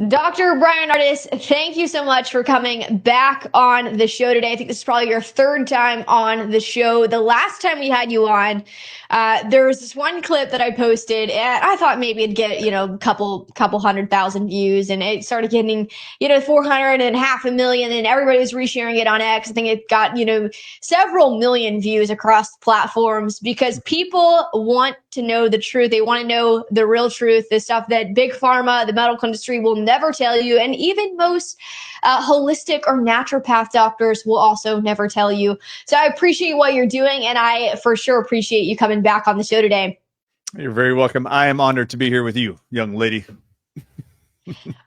Dr. Bryan Ardis, thank you so much for coming back on the show today. I think this is probably your third time on the show. The last time we had you on, there was this one clip that I posted, and I thought maybe it'd get, a couple 100,000 views, and it started getting, 400 and half a million, and everybody was resharing it on X. I think it got, several million views across platforms because people want to know the truth. They want to know the real truth, the stuff that big pharma, the medical industry will never tell you. And even most holistic or naturopath doctors will also never tell you. So I appreciate what you're doing. And I for sure appreciate you coming back on the show today. You're very welcome. I am honored to be here with you, young lady.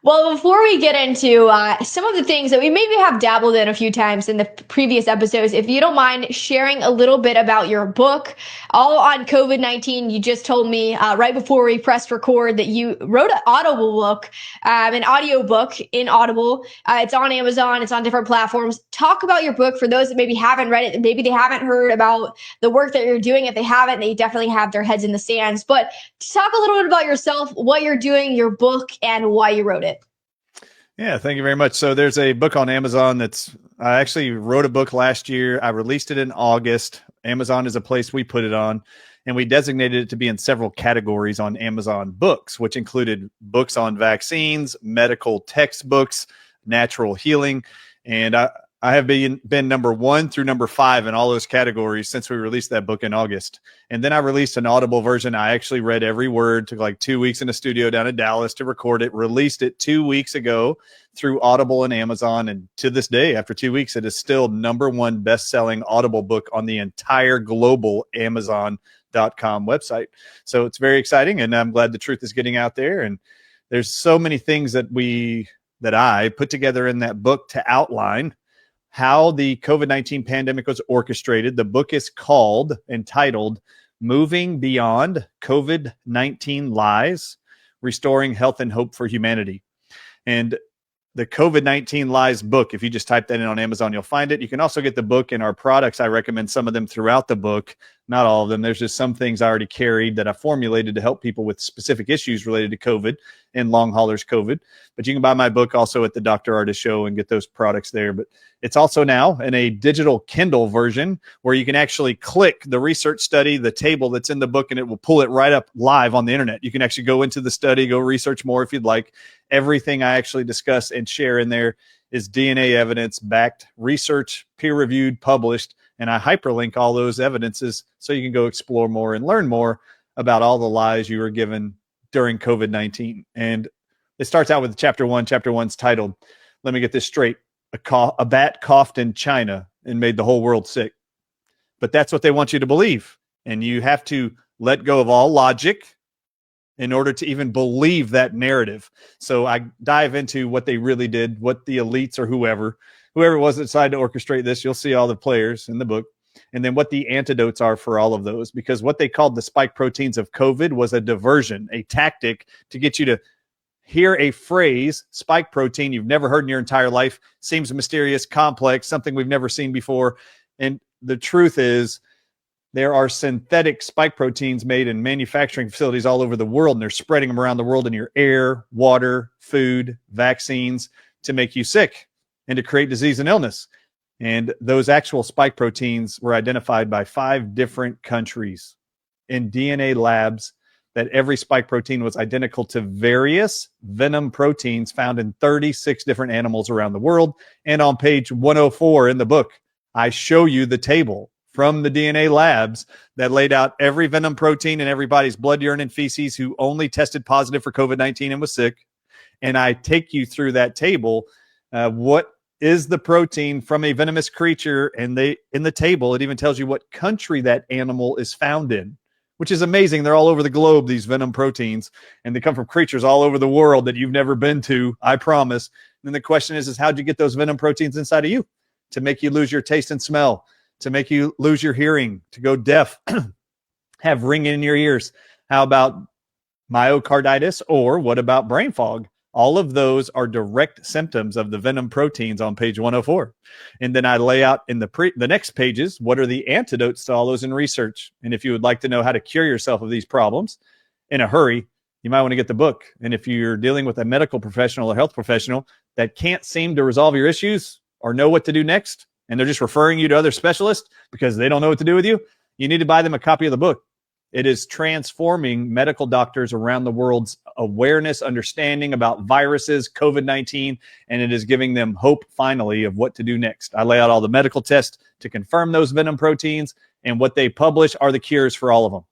Well, before we get into some of the things that we maybe have dabbled in a few times in the previous episodes, if you don't mind sharing a little bit about your book, all on COVID-19. You just told me right before we pressed record that you wrote an Audible book, an audio book in Audible. It's on Amazon. It's on different platforms. Talk about your book for those that maybe haven't read it. Maybe they haven't heard about the work that you're doing. If they haven't, they definitely have their heads in the sands. But talk a little bit about yourself, what you're doing, your book, and why you wrote it. Yeah, thank you very much. So there's a book on Amazon I actually wrote a book last year. I released it in August. Amazon is a place we put it on, and we designated it to be in several categories on Amazon Books, which included books on vaccines, medical textbooks, natural healing. And I have been number 1 through number 5 in all those categories since we released that book in August. And then I released an Audible version. I actually read every word, took like 2 weeks in a studio down in Dallas to record it, released it 2 weeks ago through Audible and Amazon. And to this day, after 2 weeks, it is still number 1 best-selling Audible book on the entire global Amazon.com website. So it's very exciting, and I'm glad the truth is getting out there. And there's so many things that I put together in that book to outline how the COVID-19 pandemic was orchestrated. The book is entitled Moving Beyond COVID-19 Lies, Restoring Health and Hope for Humanity. And the COVID-19 Lies book, if you just type that in on Amazon, you'll find it. You can also get the book and our products. I recommend some of them throughout the book, not all of them. There's just some things I already carried that I formulated to help people with specific issues related to COVID and long haulers COVID. But you can buy my book also at the Dr. Ardis Show and get those products there. But it's also now in a digital Kindle version where you can actually click the research study, the table that's in the book, and it will pull it right up live on the internet. You can actually go into the study, go research more if you'd like. Everything I actually discuss and share in there is DNA evidence backed, research, peer reviewed, published, and I hyperlink all those evidences so you can go explore more and learn more about all the lies you were given during COVID-19. And it starts out with chapter 1. Chapter 1's titled, let me get this straight, a bat coughed in China and made the whole world sick. But that's what they want you to believe. And you have to let go of all logic in order to even believe that narrative. So I dive into what they really did, what the elites or whoever it was that decided to orchestrate this. You'll see all the players in the book. And then what the antidotes are for all of those, because what they called the spike proteins of COVID was a diversion, a tactic to get you to hear a phrase, spike protein, you've never heard in your entire life, seems mysterious, complex, something we've never seen before. And the truth is there are synthetic spike proteins made in manufacturing facilities all over the world, and they're spreading them around the world in your air, water, food, vaccines to make you sick and to create disease and illness. And those actual spike proteins were identified by 5 different countries in DNA labs, that every spike protein was identical to various venom proteins found in 36 different animals around the world. And on page 104 in the book, I show you the table from the DNA labs that laid out every venom protein in everybody's blood, urine, and feces who only tested positive for COVID-19 and was sick. And I take you through that table. What is the protein from a venomous creature? And in the table, it even tells you what country that animal is found in, which is amazing. They're all over the globe, these venom proteins, and they come from creatures all over the world that you've never been to, I promise. And then the question is how'd you get those venom proteins inside of you to make you lose your taste and smell, to make you lose your hearing, to go deaf, have ringing in your ears? How about myocarditis, or what about brain fog? All of those are direct symptoms of the venom proteins on page 104. And then I lay out in the next pages, what are the antidotes to all those in research? And if you would like to know how to cure yourself of these problems in a hurry, you might want to get the book. And if you're dealing with a medical professional or health professional that can't seem to resolve your issues or know what to do next, and they're just referring you to other specialists because they don't know what to do with you, you need to buy them a copy of the book. It is transforming medical doctors around the world's awareness, understanding about viruses, COVID-19, and it is giving them hope finally of what to do next. I lay out all the medical tests to confirm those venom proteins, and what they publish are the cures for all of them.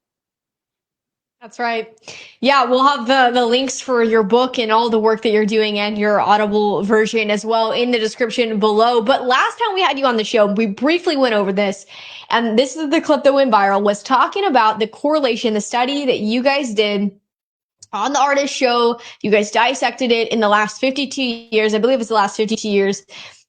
That's right. Yeah, we'll have the links for your book and all the work that you're doing and your Audible version as well in the description below. But last time we had you on the show, we briefly went over this, and this is the clip that went viral, was talking about the correlation, the study that you guys did on the Ardis show. You guys dissected it in the last 52 years. I believe it's the last 52 years,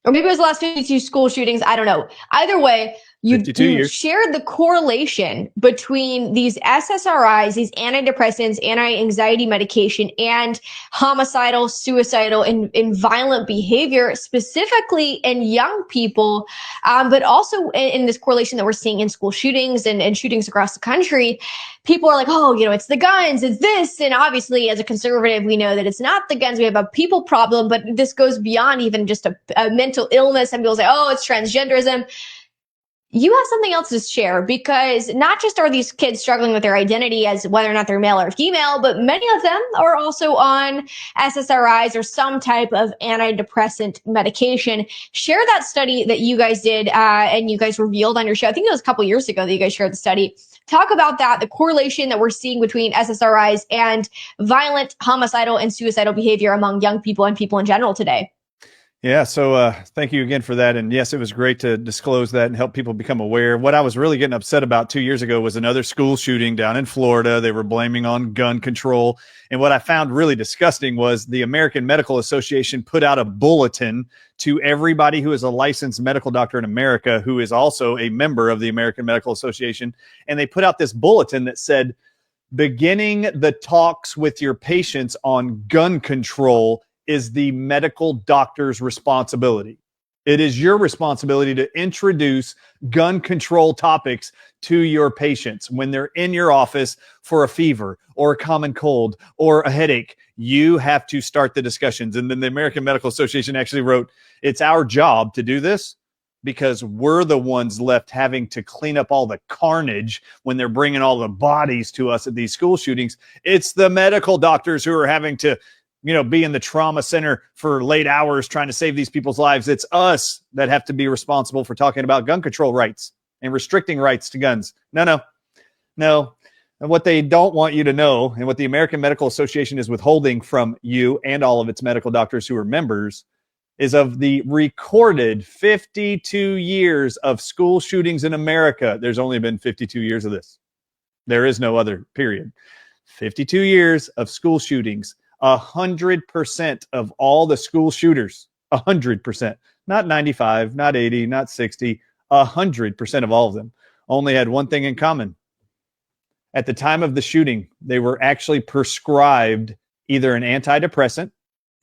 or maybe it was the last 52 school shootings. I don't know. Either way, you shared the correlation between these SSRIs, these antidepressants, anti-anxiety medication, and homicidal, suicidal, and violent behavior, specifically in young people, but also in this correlation that we're seeing in school shootings and shootings across the country. People are like, oh, it's the guns, it's this. And obviously, as a conservative, we know that it's not the guns. We have a people problem, but this goes beyond even just a mental illness. And people say, oh, it's transgenderism. You have something else to share, because not just are these kids struggling with their identity as whether or not they're male or female, but many of them are also on SSRIs or some type of antidepressant medication. Share that study that you guys did and you guys revealed on your show. I think it was a couple years ago that you guys shared the study. Talk about that, the correlation that we're seeing between SSRIs and violent, homicidal, and suicidal behavior among young people and people in general today. Yeah, so thank you again for that. And yes, it was great to disclose that and help people become aware. What I was really getting upset about 2 years ago was another school shooting down in Florida. They were blaming on gun control. And what I found really disgusting was the American Medical Association put out a bulletin to everybody who is a licensed medical doctor in America, who is also a member of the American Medical Association. And they put out this bulletin that said, beginning the talks with your patients on gun control is the medical doctor's responsibility. It is your responsibility to introduce gun control topics to your patients when they're in your office for a fever or a common cold or a headache. You have to start the discussions. And then the American Medical Association actually wrote, it's our job to do this because we're the ones left having to clean up all the carnage when they're bringing all the bodies to us at these school shootings. It's the medical doctors who are having to be in the trauma center for late hours trying to save these people's lives. It's us that have to be responsible for talking about gun control rights and restricting rights to guns. No. And what they don't want you to know, and what the American Medical Association is withholding from you and all of its medical doctors who are members, is of the recorded 52 years of school shootings in America. There's only been 52 years of this. There is no other period. 52 years of school shootings. 100% of all the school shooters, 100%, not 95, not 80, not 60, 100% of all of them only had one thing in common. At the time of the shooting, they were actually prescribed either an antidepressant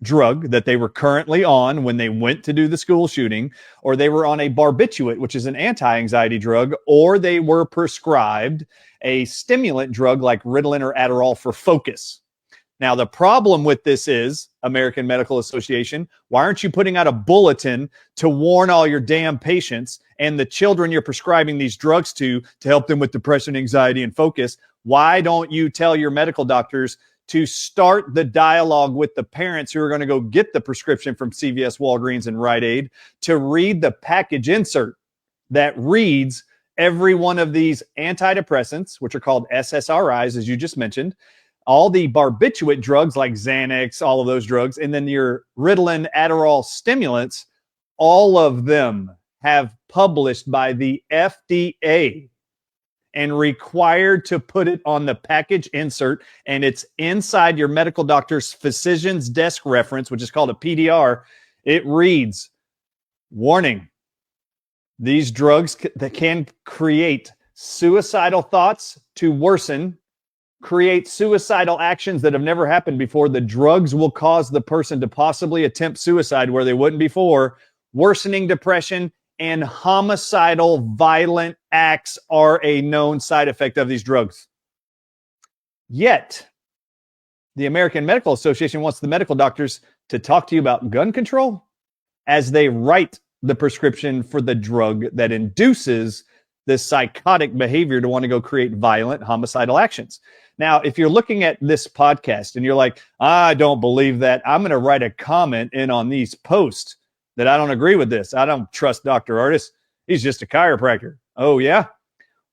drug that they were currently on when they went to do the school shooting, or they were on a barbiturate, which is an anti-anxiety drug, or they were prescribed a stimulant drug like Ritalin or Adderall for focus. Now, the problem with this is, American Medical Association, why aren't you putting out a bulletin to warn all your damn patients and the children you're prescribing these drugs to help them with depression, anxiety, and focus? Why don't you tell your medical doctors to start the dialogue with the parents who are going to go get the prescription from CVS, Walgreens, and Rite Aid to read the package insert that reads every one of these antidepressants, which are called SSRIs, as you just mentioned, all the barbiturate drugs like Xanax, all of those drugs, and then your Ritalin, Adderall stimulants, all of them have published by the FDA and required to put it on the package insert, and it's inside your medical doctor's physician's desk reference, which is called a PDR. It reads, warning, these drugs that can create suicidal thoughts to worsen, create suicidal actions that have never happened before. The drugs will cause the person to possibly attempt suicide where they wouldn't before. Worsening depression and homicidal violent acts are a known side effect of these drugs. Yet, The American Medical Association wants the medical doctors to talk to you about gun control as they write the prescription for the drug that induces this psychotic behavior to want to go create violent homicidal actions. Now, if you're looking at this podcast and you're like, I don't believe that, I'm going to write a comment in on these posts that I don't agree with this. I don't trust Dr. Ardis. He's just a chiropractor. Oh, yeah?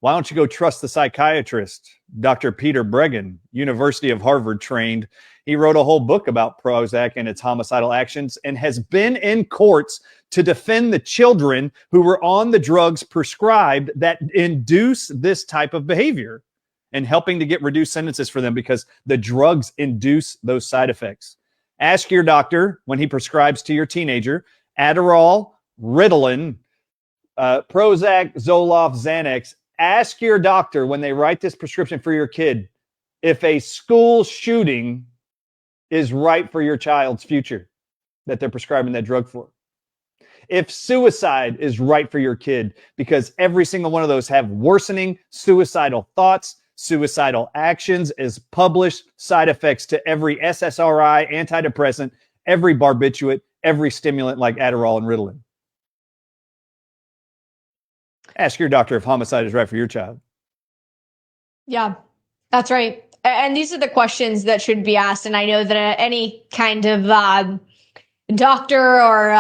Why don't you go trust the psychiatrist, Dr. Peter Breggin, University of Harvard trained. He wrote a whole book about Prozac and its homicidal actions and has been in courts to defend the children who were on the drugs prescribed that induce this type of behavior and helping to get reduced sentences for them because the drugs induce those side effects. Ask your doctor when he prescribes to your teenager Adderall, Ritalin, Prozac, Zoloft, Xanax. Ask your doctor when they write this prescription for your kid if a school shooting is right for your child's future that they're prescribing that drug for. If suicide is right for your kid, because every single one of those have worsening suicidal thoughts, suicidal actions, is published side effects to every SSRI, antidepressant, every barbiturate, every stimulant like Adderall and Ritalin. Ask your doctor if homicide is right for your child. Yeah, that's right. And these are the questions that should be asked. And I know that any kind of doctor or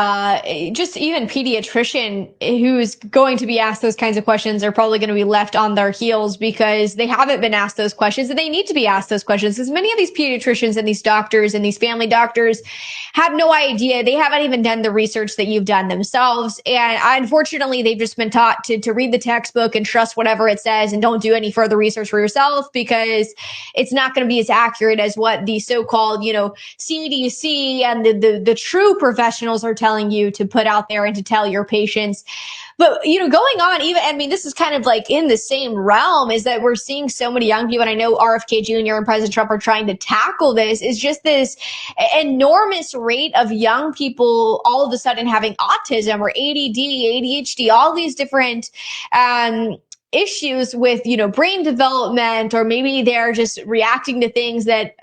just even pediatrician who's going to be asked those kinds of questions are probably going to be left on their heels because they haven't been asked those questions and they need to be asked those questions because many of these pediatricians and these doctors and these family doctors have no idea. They haven't even done the research that you've done themselves. And unfortunately, they've just been taught to read the textbook and trust whatever it says and don't do any further research for yourself because it's not going to be as accurate as what the so-called, CDC and the true professionals are telling you to put out there and to tell your patients. But, going on, this is kind of like in the same realm is that we're seeing so many young people, and I know RFK Jr. and President Trump are trying to tackle this, is just this enormous rate of young people all of a sudden having autism or ADD, ADHD, all these different issues with, brain development, or maybe they're just reacting to things that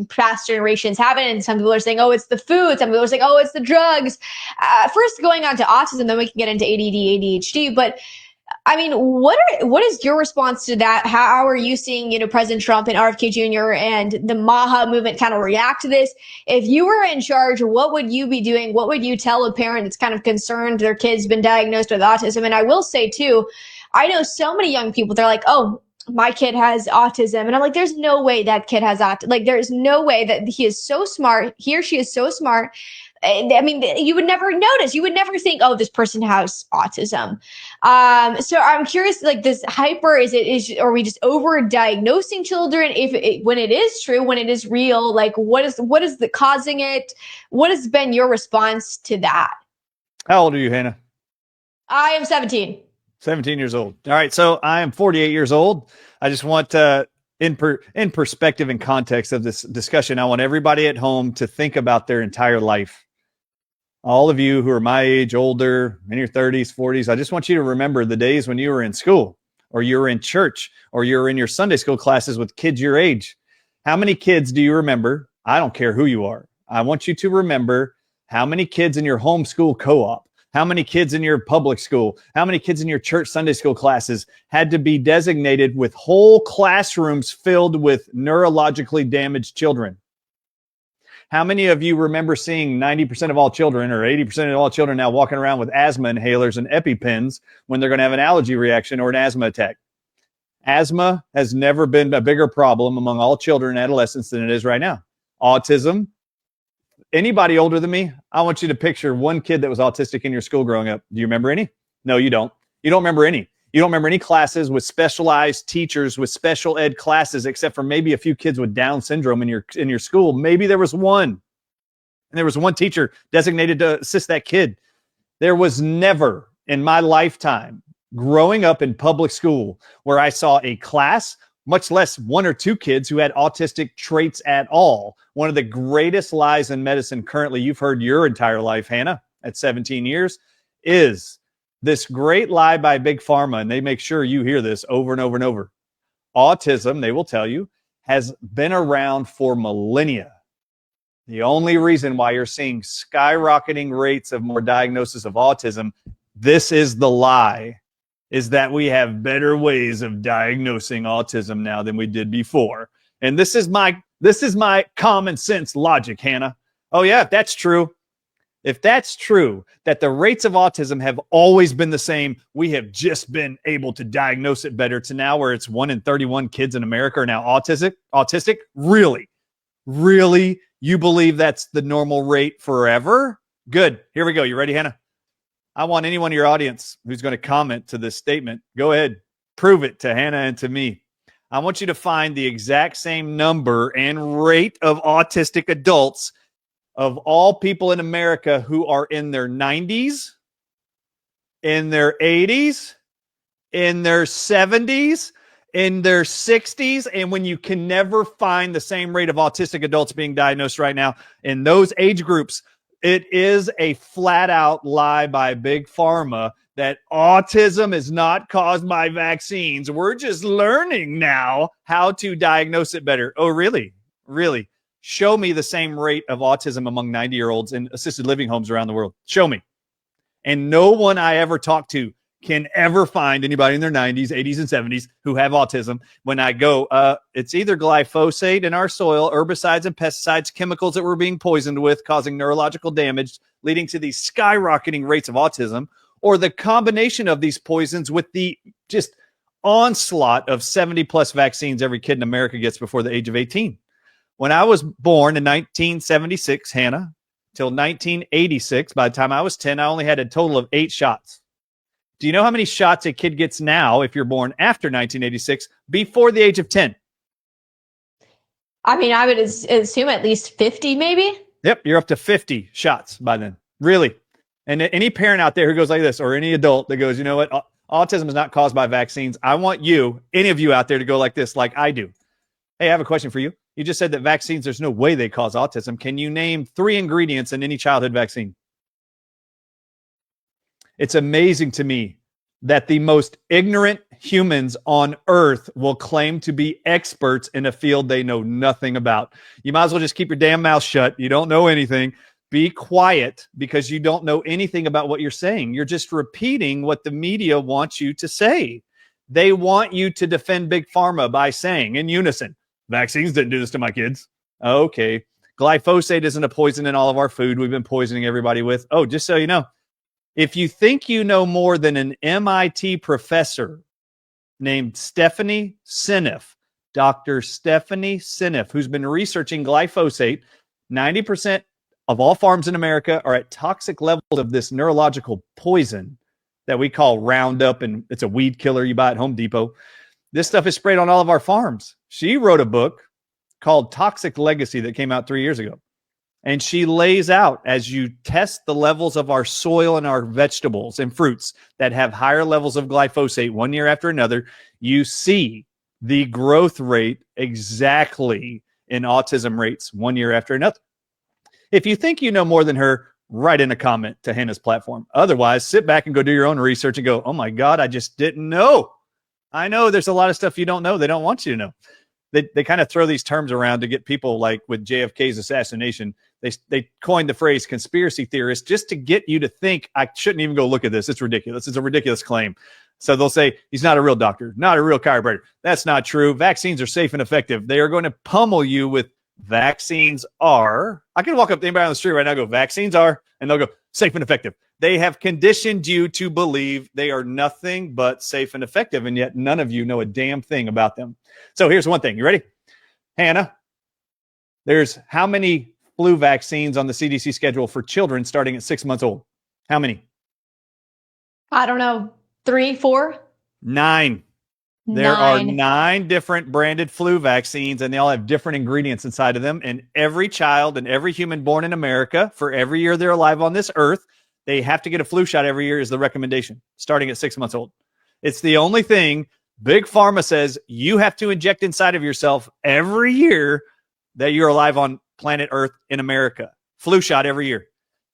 past generations haven't. And some people are saying, oh, it's the food. Some people are saying, oh, it's the drugs. First going on to autism, then we can get into ADD, ADHD. But what is your response to that? How are you seeing, President Trump and RFK Jr. and the MAHA movement kind of react to this? If you were in charge, what would you be doing? What would you tell a parent that's kind of concerned their kid's been diagnosed with autism? And I will say too, I know so many young people, they're like, oh, my kid has autism. And I'm like, there's no way that kid has autism. Like, there's no way that he is so smart. He or she is so smart. You would never notice. You would never think, oh, this person has autism. So I'm curious, like this hyper, are we just over diagnosing children? When it is true, when it is real, like what is the causing it? What has been your response to that? How old are you, Hannah? I am 17. 17 years old. All right. So I am 48 years old. I just want in perspective and context of this discussion, I want everybody at home to think about their entire life. All of you who are my age, older, in your 30s, 40s, I just want you to remember the days when you were in school or you were in church or you were in your Sunday school classes with kids your age. How many kids do you remember? I don't care who you are. I want you to remember how many kids in your homeschool co-op, how many kids in your public school, how many kids in your church Sunday school classes had to be designated with whole classrooms filled with neurologically damaged children? How many of you remember seeing 90% of all children or 80% of all children now walking around with asthma inhalers and EpiPens when they're going to have an allergy reaction or an asthma attack? Asthma has never been a bigger problem among all children and adolescents than it is right now. Autism. Anybody older than me, I want you to picture one kid that was autistic in your school growing up. Do you remember any? No, you don't. You don't remember any. You don't remember any classes with specialized teachers with special ed classes, except for maybe a few kids with Down syndrome in your school. Maybe there was one. And there was one teacher designated to assist that kid. There was never in my lifetime growing up in public school where I saw a class, much less one or two kids who had autistic traits at all. One of the greatest lies in medicine currently, you've heard your entire life, Hannah, at 17 years, is this great lie by Big Pharma, and they make sure you hear this over and over and over. Autism, they will tell you, has been around for millennia. The only reason why you're seeing skyrocketing rates of more diagnosis of autism, this is the lie, is that we have better ways of diagnosing autism now than we did before. And this is my common sense logic, Hannah. Oh yeah, if that's true, that the rates of autism have always been the same, we have just been able to diagnose it better to now where it's 1 in 31 kids in America are now autistic. Really? You believe that's the normal rate forever? Good. Here we go. You ready, Hannah? I want anyone in your audience who's going to comment to this statement, go ahead, prove it to Hannah and to me. I want you to find the exact same number and rate of autistic adults of all people in America who are in their 90s, in their 80s, in their 70s, in their 60s, and when you can never find the same rate of autistic adults being diagnosed right now in those age groups. It is a flat out lie by Big Pharma that autism is not caused by vaccines. We're just learning now how to diagnose it better. Oh, really? Really? Show me the same rate of autism among 90-year-olds in assisted living homes around the world. Show me. And no one I ever talk to can ever find anybody in their 90s, 80s, and 70s who have autism. When I go, it's either glyphosate in our soil, herbicides and pesticides, chemicals that we're being poisoned with, causing neurological damage, leading to these skyrocketing rates of autism, or the combination of these poisons with the just onslaught of 70-plus vaccines every kid in America gets before the age of 18. When I was born in 1976, Hannah, till 1986, by the time I was 10, I only had a total of 8 shots. Do you know how many shots a kid gets now if you're born after 1986 before the age of 10? I mean, I would assume at least 50, maybe. Yep, you're up to 50 shots by then. Really. And any parent out there who goes like this, or any adult that goes, you know what, autism is not caused by vaccines. I want you, any of you out there, to go like this, like I do. Hey, I have a question for you. You just said that vaccines, there's no way they cause autism. Can you name 3 ingredients in any childhood vaccine? It's amazing to me that the most ignorant humans on earth will claim to be experts in a field they know nothing about. You might as well just keep your damn mouth shut. You don't know anything. Be quiet, because you don't know anything about what you're saying. You're just repeating what the media wants you to say. They want you to defend Big Pharma by saying in unison, vaccines didn't do this to my kids. Okay. Glyphosate isn't a poison in all of our food we've been poisoning everybody with. Oh, just so you know, if you think you know more than an MIT professor named Stephanie Seneff, Dr. Stephanie Seneff, who's been researching glyphosate, 90% of all farms in America are at toxic levels of this neurological poison that we call Roundup, and it's a weed killer you buy at Home Depot. This stuff is sprayed on all of our farms. She wrote a book called Toxic Legacy that came out 3 years ago. And she lays out, as you test the levels of our soil and our vegetables and fruits that have higher levels of glyphosate one year after another, you see the growth rate exactly in autism rates one year after another. If you think you know more than her, write in a comment to Hannah's platform. Otherwise, sit back and go do your own research and go, oh my God, I just didn't know. I know there's a lot of stuff you don't know. They don't want you to know. They kind of throw these terms around to get people, like with JFK's assassination. They coined the phrase conspiracy theorist just to get you to think, I shouldn't even go look at this. It's ridiculous. It's a ridiculous claim. So they'll say, he's not a real doctor, not a real chiropractor. That's not true. Vaccines are safe and effective. They are going to pummel you with vaccines are. I can walk up to anybody on the street right now and go, vaccines are, and they'll go, safe and effective. They have conditioned you to believe they are nothing but safe and effective, and yet none of you know a damn thing about them. So here's one thing. You ready? Hannah, there's how many flu vaccines on the CDC schedule for children starting at 6 months old? How many? I don't know. 3, 4? 9. There are 9 different branded flu vaccines, and they all have different ingredients inside of them. And every child and every human born in America, for every year they're alive on this earth, they have to get a flu shot every year is the recommendation, starting at 6 months old. It's the only thing Big Pharma says you have to inject inside of yourself every year that you're alive on planet Earth in America. Flu shot every year.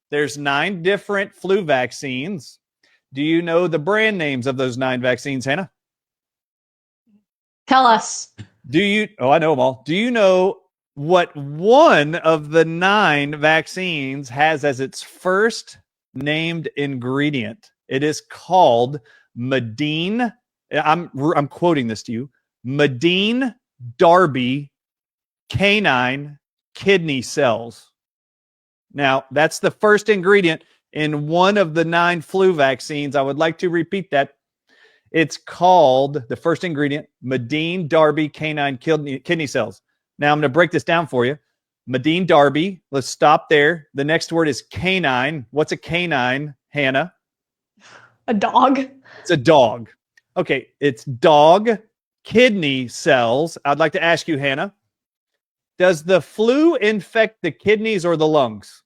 There's 9 different flu vaccines. Do you know the brand names of those 9 vaccines, Hannah? Tell us. I know them all. Do you know what one of the 9 vaccines has as its first named ingredient? It is called Medine. I'm quoting this to you. Medine Darby canine kidney cells. Now, that's the first ingredient in one of the 9 flu vaccines. I would like to repeat that. It's called, the first ingredient, Medine Darby canine kidney cells. Now, I'm going to break this down for you. Medine Darby, let's stop there. The next word is canine. What's a canine, Hannah? A dog. It's a dog. Okay, it's dog kidney cells. I'd like to ask you, Hannah, does the flu infect the kidneys or the lungs?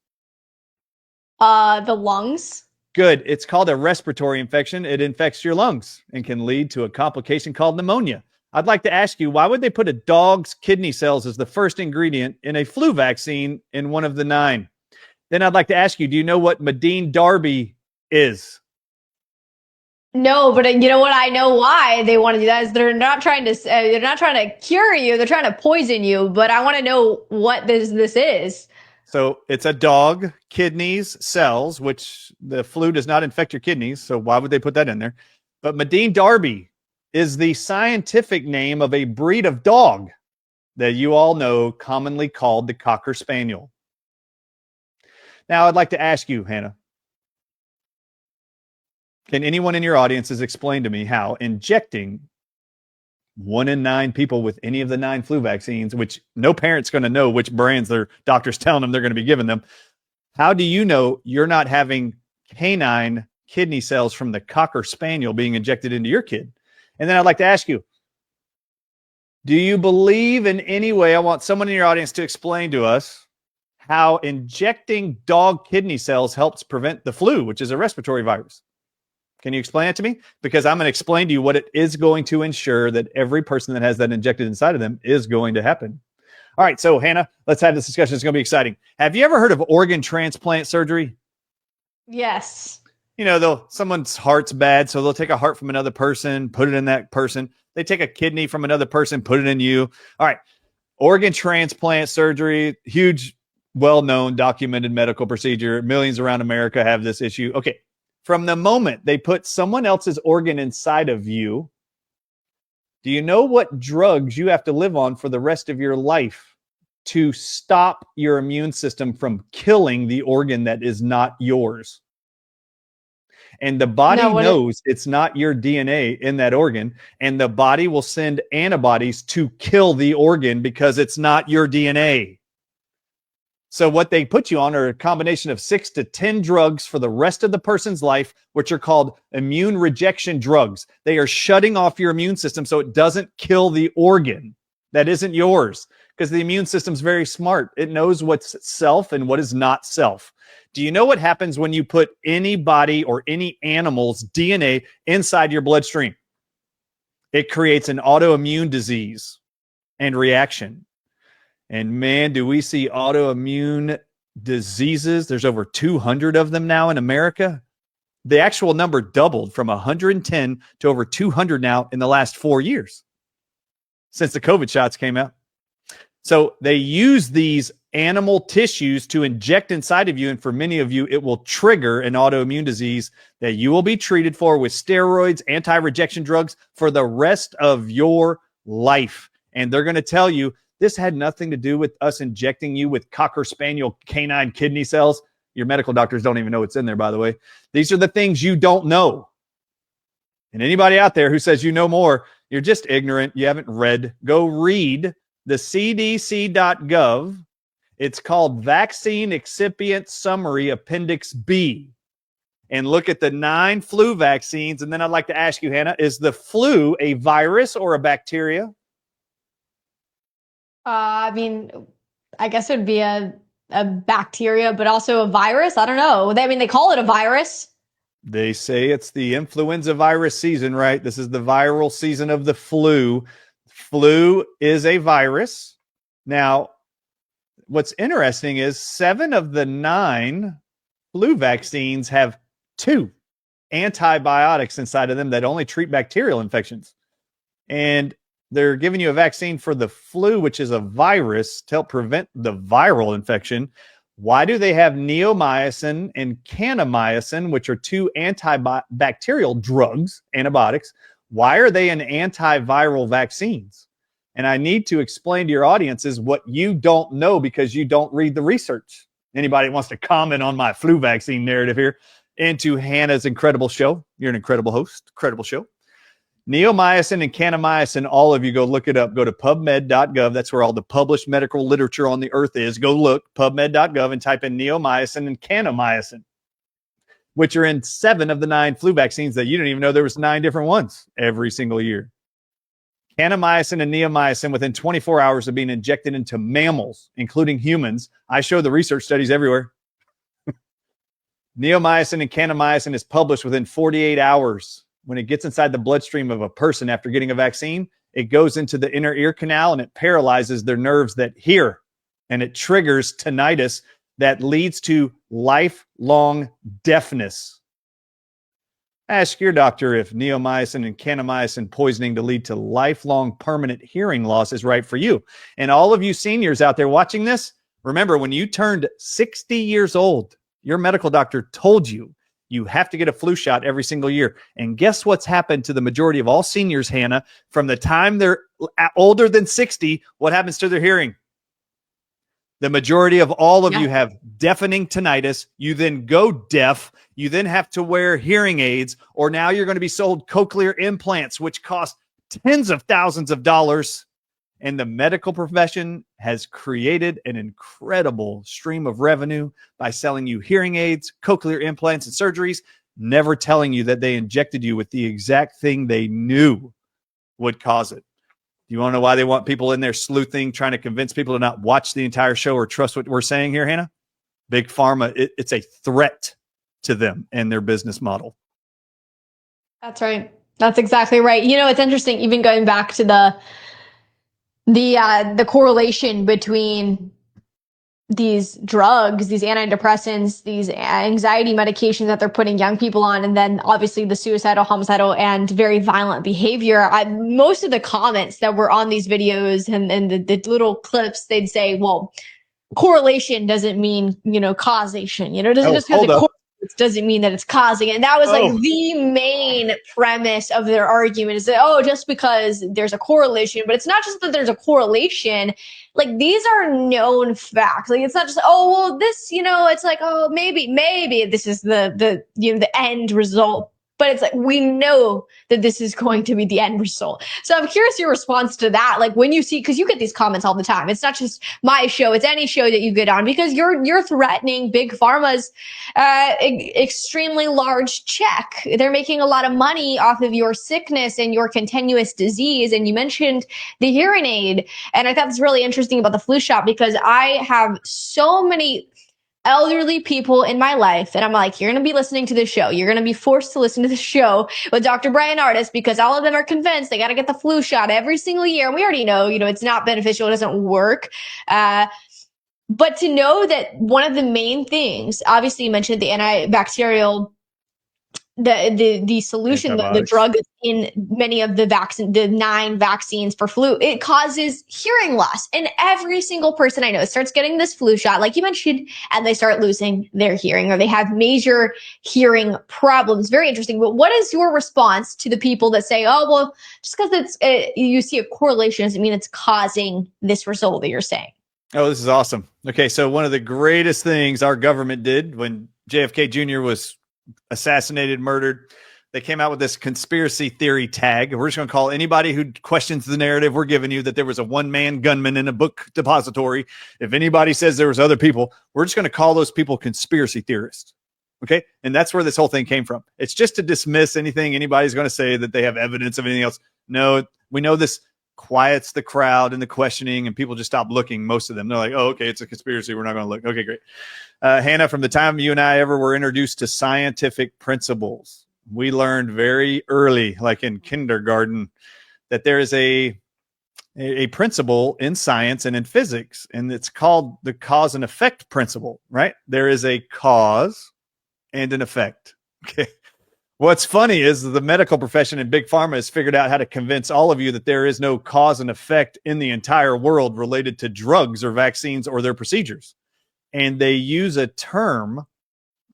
The lungs. Good. It's called a respiratory infection. It infects your lungs and can lead to a complication called pneumonia. I'd like to ask you, why would they put a dog's kidney cells as the first ingredient in a flu vaccine in one of the 9? Then I'd like to ask you, do you know what Medine Darby is? No, but you know what? I know why they want to do that is they're not trying to cure you. They're trying to poison you. But I want to know what this is. So it's a dog kidneys cells, which the flu does not infect your kidneys. So why would they put that in there? But Medine Darby is the scientific name of a breed of dog that you all know, commonly called the Cocker Spaniel. Now, I'd like to ask you, Hannah, can anyone in your audiences explain to me how injecting 1 in 9 people with any of the 9 flu vaccines, which no parent's going to know which brands their doctor's telling them they're going to be giving them, how do you know you're not having canine kidney cells from the Cocker Spaniel being injected into your kid? And then I'd like to ask you, do you believe in any way, I want someone in your audience to explain to us how injecting dog kidney cells helps prevent the flu, which is a respiratory virus. Can you explain it to me? Because I'm going to explain to you what it is going to ensure that every person that has that injected inside of them is going to happen. All right, so Hannah, let's have this discussion. It's going to be exciting. Have you ever heard of organ transplant surgery? Yes. You know, someone's heart's bad, so they'll take a heart from another person, put it in that person. They take a kidney from another person, put it in you. All right, organ transplant surgery, huge, well-known, documented medical procedure. Millions around America have this issue. Okay. From the moment they put someone else's organ inside of you, do you know what drugs you have to live on for the rest of your life to stop your immune system from killing the organ that is not yours? And the body knows it's not your DNA in that organ, and the body will send antibodies to kill the organ because it's not your DNA. So what they put you on are a combination of 6 to 10 drugs for the rest of the person's life, which are called immune rejection drugs. They are shutting off your immune system so it doesn't kill the organ that isn't yours, because the immune system's very smart. It knows what's self and what is not self. Do you know what happens when you put anybody or any animal's DNA inside your bloodstream? It creates an autoimmune disease and reaction. And man, do we see autoimmune diseases. There's over 200 of them now in America. The actual number doubled from 110 to over 200 now in the last 4 years since the COVID shots came out. So they use these animal tissues to inject inside of you. And for many of you, it will trigger an autoimmune disease that you will be treated for with steroids, anti-rejection drugs for the rest of your life. And they're going to tell you, this had nothing to do with us injecting you with Cocker Spaniel canine kidney cells. Your medical doctors don't even know what's in there, by the way. These are the things you don't know. And anybody out there who says you know more, you're just ignorant. You haven't read. Go read the cdc.gov. It's called Vaccine Excipient Summary Appendix B. And look at the 9 flu vaccines. And then I'd like to ask you, Hannah, is the flu a virus or a bacteria? I mean, I guess it would be a bacteria, but also a virus. I don't know. I mean, they call it a virus. They say it's the influenza virus season, right? This is the viral season of the flu. Flu is a virus. Now, what's interesting is 7 of the 9 flu vaccines have 2 antibiotics inside of them that only treat bacterial infections. And They're giving you a vaccine for the flu, which is a virus, to help prevent the viral infection. Why do they have neomycin and kanamycin, which are two antibacterial drugs, antibiotics? Why are they in antiviral vaccines? And I need to explain to your audiences what you don't know because you don't read the research. Anybody wants to comment on my flu vaccine narrative here into Hannah's incredible show? You're an incredible host, incredible show. Neomycin and kanamycin, all of you go look it up. Go to pubmed.gov. That's where all the published medical literature on the earth is. Go look, pubmed.gov, and type in neomycin and kanamycin, which are in 7 of the 9 flu vaccines that you didn't even know there was 9 different ones every single year. Kanamycin and neomycin within 24 hours of being injected into mammals, including humans. I show the research studies everywhere. Neomycin and kanamycin is published within 48 hours. When it gets inside the bloodstream of a person after getting a vaccine, it goes into the inner ear canal and it paralyzes their nerves that hear, and it triggers tinnitus that leads to lifelong deafness. Ask your doctor if neomycin and kanamycin poisoning to lead to lifelong permanent hearing loss is right for you. And all of you seniors out there watching this, remember when you turned 60 years old, your medical doctor told you you have to get a flu shot every single year. And guess what's happened to the majority of all seniors, Hannah? From the time they're older than 60, what happens to their hearing? The majority of all of you have deafening tinnitus. You then go deaf. You then have to wear hearing aids, or now you're going to be sold cochlear implants, which cost tens of thousands of dollars. And the medical profession has created an incredible stream of revenue by selling you hearing aids, cochlear implants, and surgeries, never telling you that they injected you with the exact thing they knew would cause it. Do you want to know why they want people in there sleuthing, trying to convince people to not watch the entire show or trust what we're saying here, Hannah? Big Pharma, it's a threat to them and their business model. That's right. That's exactly right. You know, it's interesting, even going back to the correlation between these drugs, these antidepressants, these anxiety medications that they're putting young people on, and then obviously the suicidal, homicidal, and very violent behavior. Most of the comments that were on these videos and the little clips, they'd say, well, correlation doesn't mean, causation. Just because it doesn't mean that it's causing it. And that was like the main premise of their argument, is that, just because there's a correlation, but it's not just that there's a correlation. Like, these are known facts. Like, it's not just, this, it's like, maybe this is the end result. But it's like, we know that this is going to be the end result. So I'm curious your response to that. Like, when you see, because you get these comments all the time. It's not just my show; it's any show that you get on, because you're threatening Big Pharma's extremely large check. They're making a lot of money off of your sickness and your continuous disease. And you mentioned the hearing aid, and I thought it's really interesting about the flu shot, because I have so many elderly people in my life, and I'm like, you're going to be listening to this show. You're going to be forced to listen to the show with Dr. Bryan Ardis, because all of them are convinced they got to get the flu shot every single year. And we already know, it's not beneficial. It doesn't work. But to know that one of the main things, obviously you mentioned the antibacterial, the solution, the drug in many of the 9 vaccines for flu, it causes hearing loss. And every single person I know starts getting this flu shot, like you mentioned, and they start losing their hearing, or they have major hearing problems. Very interesting. But what is your response to the people that say, just because you see a correlation doesn't mean it's causing this result that you're saying? Oh, this is awesome. Okay, so one of the greatest things our government did when JFK Jr. was assassinated, murdered, they came out with this conspiracy theory tag. We're just going to call anybody who questions the narrative we're giving you that there was a one-man gunman in a book depository. If anybody says there was other people, we're just going to call those people conspiracy theorists. Okay? And that's where this whole thing came from. It's just to dismiss anything anybody's going to say that they have evidence of anything else. No, we know this quiets the crowd and the questioning, and people just stop looking. Most of them, they're like, okay, it's a conspiracy, we're not going to look. Okay, great. Hannah, from the time you and I ever were introduced to scientific principles, we learned very early, like in kindergarten, that there is a principle in science and in physics, and it's called the cause and effect principle, right? There is a cause and an effect. Okay. What's funny is the medical profession and Big Pharma has figured out how to convince all of you that there is no cause and effect in the entire world related to drugs or vaccines or their procedures. And they use a term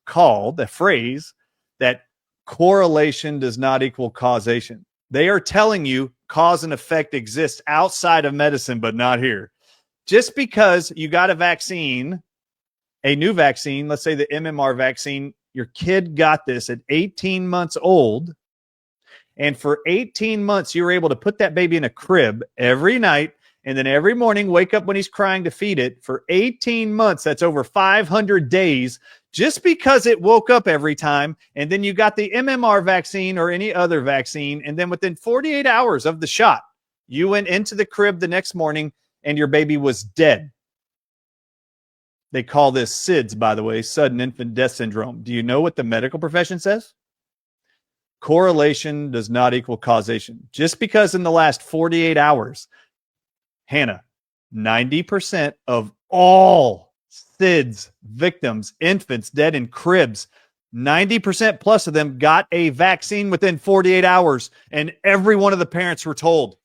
called, a phrase, that correlation does not equal causation. They are telling you cause and effect exists outside of medicine, but not here. Just because you got a vaccine, a new vaccine, let's say the MMR vaccine, your kid got this at 18 months old, and for 18 months, you were able to put that baby in a crib every night, and then every morning wake up when he's crying to feed it. For 18 months, that's over 500 days, just because it woke up every time. And then you got the MMR vaccine or any other vaccine, and then within 48 hours of the shot, you went into the crib the next morning and your baby was dead. They call this SIDS, by the way, sudden infant death syndrome. Do you know what the medical profession says? Correlation does not equal causation. Just because in the last 48 hours, Hannah, 90% of all SIDS victims, infants dead in cribs, 90% plus of them got a vaccine within 48 hours, and every one of the parents were told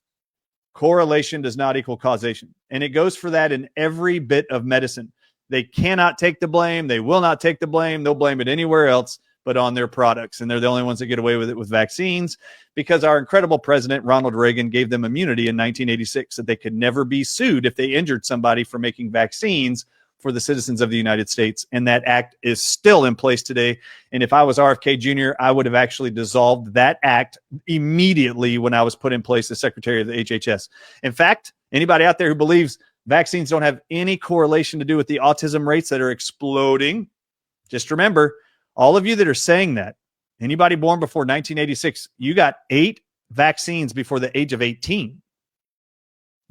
correlation does not equal causation. And it goes for that in every bit of medicine. They cannot take the blame. They will not take the blame. They'll blame it anywhere else but on their products. And they're the only ones that get away with it with vaccines, because our incredible president, Ronald Reagan, gave them immunity in 1986 that they could never be sued if they injured somebody for making vaccines for the citizens of the United States. And that act is still in place today. And if I was RFK Jr., I would have actually dissolved that act immediately when I was put in place as Secretary of the HHS. In fact, anybody out there who believes vaccines don't have any correlation to do with the autism rates that are exploding, just remember, all of you that are saying that, anybody born before 1986, you got 8 vaccines before the age of 18.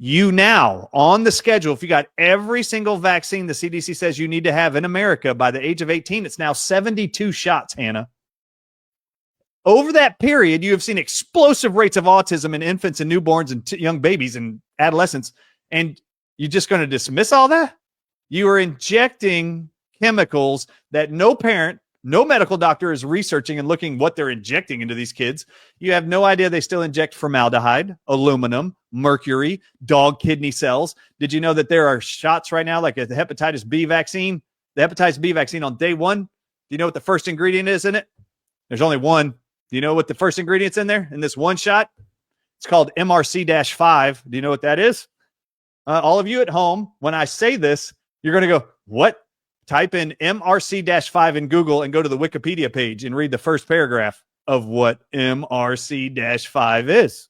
You now, on the schedule, if you got every single vaccine the CDC says you need to have in America by the age of 18, it's now 72 shots, Hannah. Over that period, you have seen explosive rates of autism in infants and newborns and young babies and adolescents, and you're just going to dismiss all that? You are injecting chemicals that no parent, no medical doctor is researching and looking what they're injecting into these kids. You have no idea they still inject formaldehyde, aluminum, mercury, dog kidney cells. Did you know that there are shots right now, like the hepatitis B vaccine? The hepatitis B vaccine on day 1, do you know what the first ingredient is in it? There's only one. Do you know what the first ingredient's in there in this one shot? It's called MRC-5. Do you know what that is? All of you at home, when I say this, you're going to go, what? Type in MRC-5 in Google and go to the Wikipedia page and read the first paragraph of what MRC-5 is.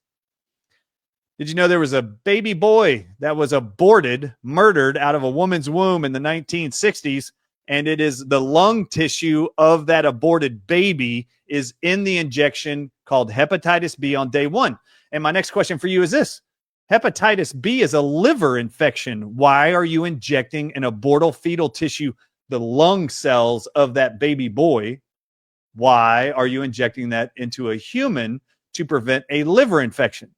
Did you know there was a baby boy that was aborted, murdered out of a woman's womb in the 1960s, and it is the lung tissue of that aborted baby is in the injection called hepatitis B on day 1. And my next question for you is this. Hepatitis B is a liver infection. Why are you injecting an abortal fetal tissue, the lung cells of that baby boy? Why are you injecting that into a human to prevent a liver infection?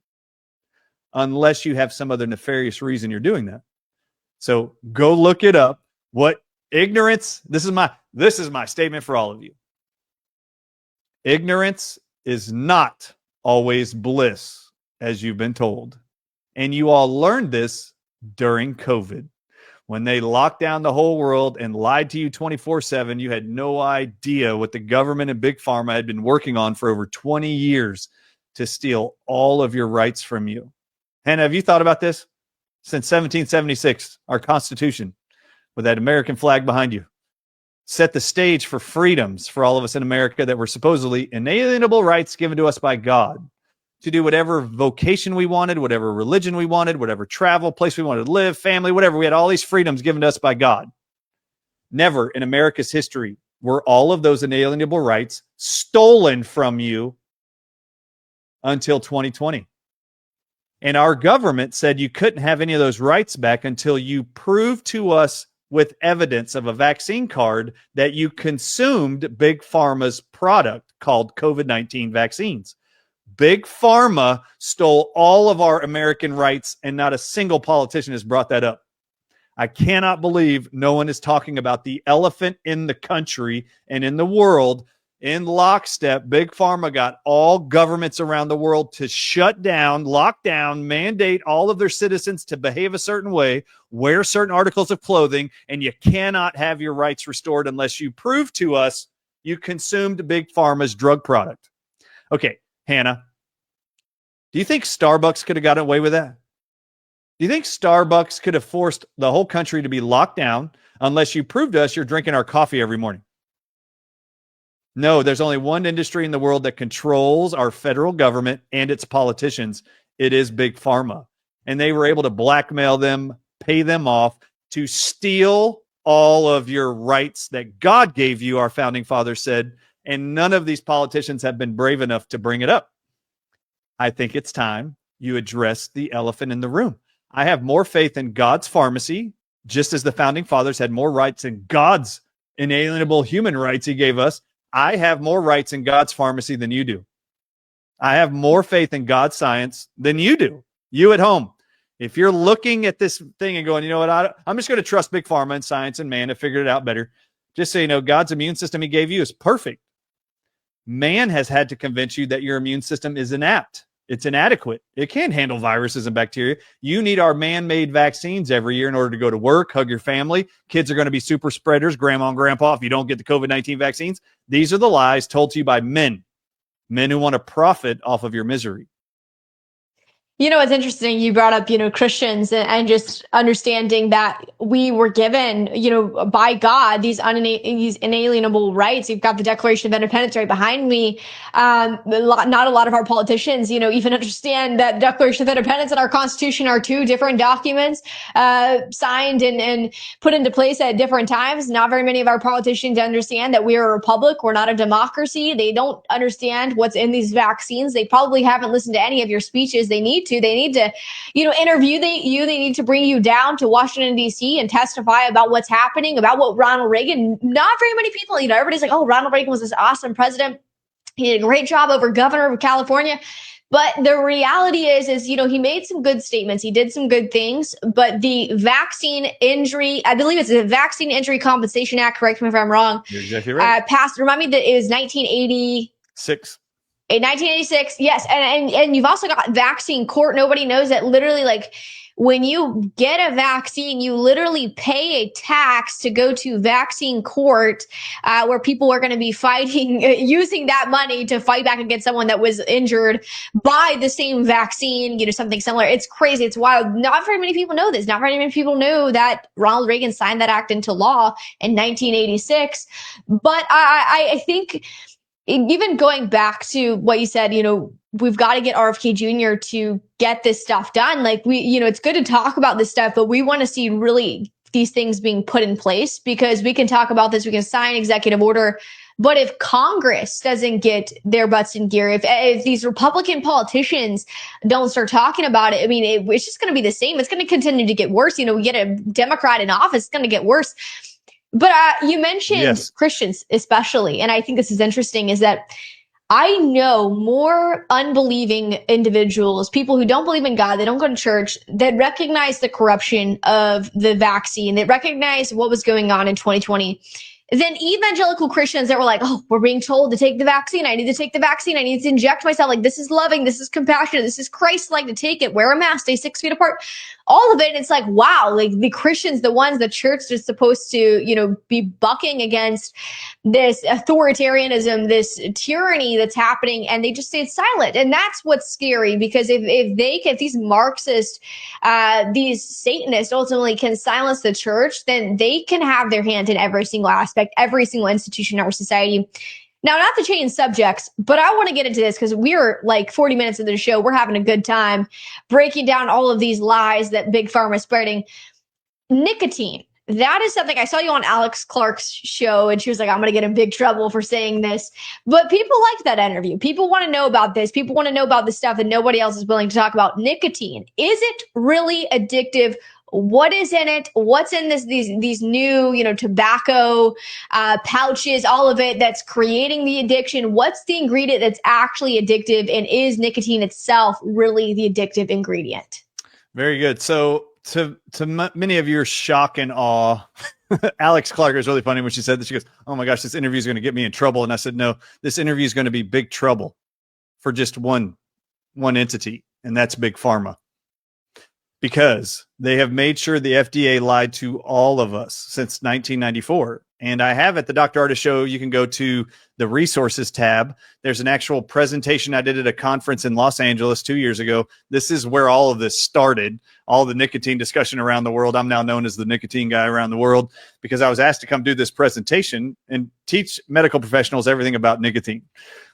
Unless you have some other nefarious reason you're doing that. So go look it up. What ignorance, this is my statement for all of you. Ignorance is not always bliss, as you've been told. And you all learned this during COVID. When they locked down the whole world and lied to you 24/7, you had no idea what the government and Big Pharma had been working on for over 20 years to steal all of your rights from you. Hannah, have you thought about this? Since 1776, our Constitution, with that American flag behind you, set the stage for freedoms for all of us in America that were supposedly inalienable rights given to us by God to do whatever vocation we wanted, whatever religion we wanted, whatever travel place we wanted to live, family, whatever. We had all these freedoms given to us by God. Never in America's history were all of those inalienable rights stolen from you until 2020. And our government said you couldn't have any of those rights back until you proved to us with evidence of a vaccine card that you consumed Big Pharma's product called COVID-19 vaccines. Big Pharma stole all of our American rights, and not a single politician has brought that up. I cannot believe no one is talking about the elephant in the country and in the world in lockstep, Big Pharma got all governments around the world to shut down, lock down, mandate all of their citizens to behave a certain way, wear certain articles of clothing, and you cannot have your rights restored unless you prove to us you consumed Big Pharma's drug product. Okay, Hannah, do you think Starbucks could have gotten away with that? Do you think Starbucks could have forced the whole country to be locked down unless you prove to us you're drinking our coffee every morning? No, there's only one industry in the world that controls our federal government and its politicians. It is Big Pharma. And they were able to blackmail them, pay them off to steal all of your rights that God gave you, our founding fathers said. And none of these politicians have been brave enough to bring it up. I think it's time you address the elephant in the room. I have more faith in God's pharmacy, just as the founding fathers had more rights in God's inalienable human rights he gave us. I have more rights in God's pharmacy than you do. I have more faith in God's science than you do. You at home, if you're looking at this thing and going, you know what, I'm just going to trust Big Pharma and science and man to figure it out better. Just so you know, God's immune system he gave you is perfect. Man has had to convince you that your immune system is inapt. It's inadequate. It can't handle viruses and bacteria. You need our man-made vaccines every year in order to go to work, hug your family. Kids are going to be super spreaders, grandma and grandpa, if you don't get the COVID-19 vaccines. These are the lies told to you by men who want to profit off of your misery. You know, it's interesting. You brought up, Christians and just understanding that we were given, by God, these inalienable rights. You've got the Declaration of Independence right behind me. Not a lot of our politicians, even understand that Declaration of Independence and our Constitution are two different documents, signed and put into place at different times. Not very many of our politicians understand that we are a republic. We're not a democracy. They don't understand what's in these vaccines. They probably haven't listened to any of your speeches. They need to, interview you. They need to bring you down to Washington, D.C. and testify about what's happening, about what Ronald Reagan, not very many people, everybody's like, oh, Ronald Reagan was this awesome president. He did a great job over governor of California. But the reality is, he made some good statements. He did some good things, but the vaccine injury, I believe it's the Vaccine Injury Compensation Act, correct me if I'm wrong. You're exactly right. Passed, remind me that it was 1986. In 1986, yes. And you've also got vaccine court. Nobody knows that literally, like, when you get a vaccine, you literally pay a tax to go to vaccine court, where people are going to be fighting, using that money to fight back against someone that was injured by the same vaccine, something similar. It's crazy. It's wild. Not very many people know this. Not very many people know that Ronald Reagan signed that act into law in 1986. But I think, even going back to what you said, we've got to get RFK Jr. to get this stuff done. Like it's good to talk about this stuff, but we want to see really these things being put in place, because we can talk about this. We can sign executive order. But if Congress doesn't get their butts in gear, if these Republican politicians don't start talking about it, it's just going to be the same. It's going to continue to get worse. We get a Democrat in office, it's going to get worse. But you mentioned yes, Christians especially, and I think this is interesting, is that I know more unbelieving individuals, people who don't believe in God, they don't go to church, that recognize the corruption of the vaccine, that recognize what was going on in 2020, than evangelical Christians that were like, oh, we're being told to take the vaccine. I need to take the vaccine. I need to inject myself. Like, this is loving. This is compassionate. This is Christ-like to take it. Wear a mask. Stay 6 feet apart. All of it. It's like, wow, like the Christians, the church is supposed to, be bucking against this authoritarianism, this tyranny that's happening, and they just stayed silent. And that's what's scary, because if these Marxist, these Satanists ultimately can silence the church, then they can have their hand in every single aspect, every single institution in our society. Now, not to change subjects, but I want to get into this because we're like 40 minutes into the show. We're having a good time breaking down all of these lies that Big Pharma is spreading. Nicotine. That is something I saw you on Alex Clark's show, and she was like, I'm going to get in big trouble for saying this. But people liked that interview. People want to know about this. People want to know about the stuff that nobody else is willing to talk about. Nicotine. Is it really addictive? What is in it? What's in these new, tobacco pouches, all of it that's creating the addiction? What's the ingredient that's actually addictive? And is nicotine itself really the addictive ingredient? Very good. So to many of your shock and awe, Alex Clark is really funny when she said that. She goes, "Oh my gosh, this interview is going to get me in trouble." And I said, "No, this interview is going to be big trouble for just one entity, and that's Big Pharma, because they have made sure the FDA lied to all of us since 1994." And I have at the Dr. Ardis Show, you can go to the resources tab. There's an actual presentation I did at a conference in Los Angeles 2 years ago. This is where all of this started, all the nicotine discussion around the world. I'm now known as the nicotine guy around the world because I was asked to come do this presentation and teach medical professionals everything about nicotine.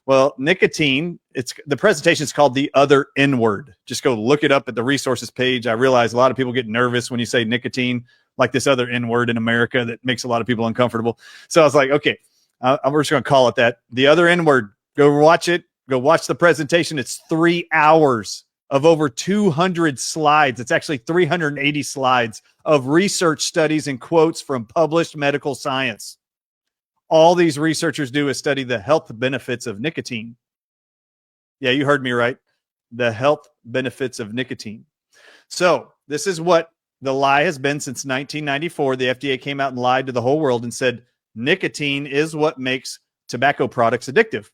Well, nicotine, the presentation is called The Other N-Word. Just go look it up at the resources page. I realize a lot of people get nervous when you say nicotine, like this other N-word in America that makes a lot of people uncomfortable. So I was like, okay, we're just going to call it that. The Other N-Word. Go watch it. Go watch the presentation. It's 3 hours of over 200 slides. It's actually 380 slides of research studies and quotes from published medical science. All these researchers do is study the health benefits of nicotine. Yeah, you heard me right. The health benefits of nicotine. So this is what the lie has been since 1994. The FDA came out and lied to the whole world and said nicotine is what makes tobacco products addictive.